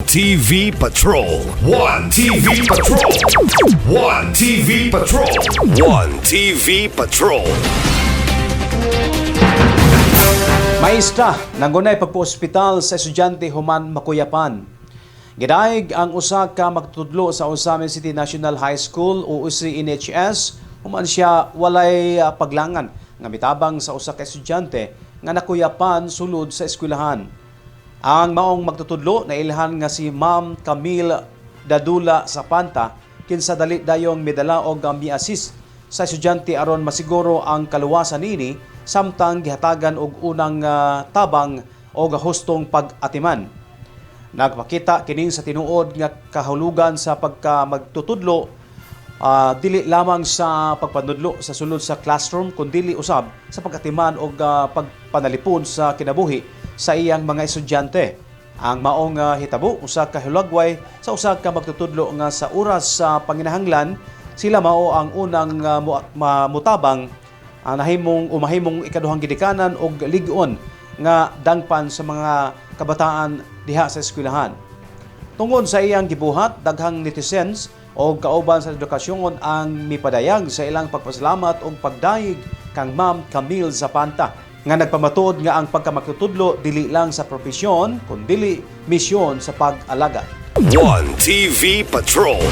TV Patrol. One TV Patrol. One TV Patrol. One TV Patrol. Maestra, nangunay pagpa-ospital sa estudyante human makuyapan. Gidaig ang usa ka magtutudlo sa Osamin City National High School o UCNHS human siya walay paglangan nga mitabang sa usa ka estudyante nga nakuyapan sulod sa eskwelahan. Ang maong magtutudlo na ilhan nga si Ma'am Camille Dadula Sapanta kinsa dali dayong medala og mi-assist sa estudyante aron masiguro ang kaluwasan nini samtang gihatagan og unang tabang o hustong pag-atiman. Nagpakita kining sa tinuod nga kahulugan sa magtutudlo dili lamang sa pagpanudlo sa sulod sa classroom kundi usab sa pag-atiman o pagpanalipod sa kinabuhi sa iyang mga estudyante. Ang maong hitabo usa ka hulagway sa usa ka magtutudlo nga sa oras sa panginahanglan sila mao ang unang mutabang umahimong ikaduhang gidikanan og lig-on nga dangpan sa mga kabataan diha sa eskwelahan. Tungod sa iyang gibuhat, daghang netizens o kauban sa edukasyon ang mipadayag sa ilang pagpasalamat o pagdayeg kang Ma'am Camille Zapanta nga nagpamatuod nga ang pagkamakutudlo dili lang sa propesyon kundi misyon sa pag-alaga. One TV Patrol.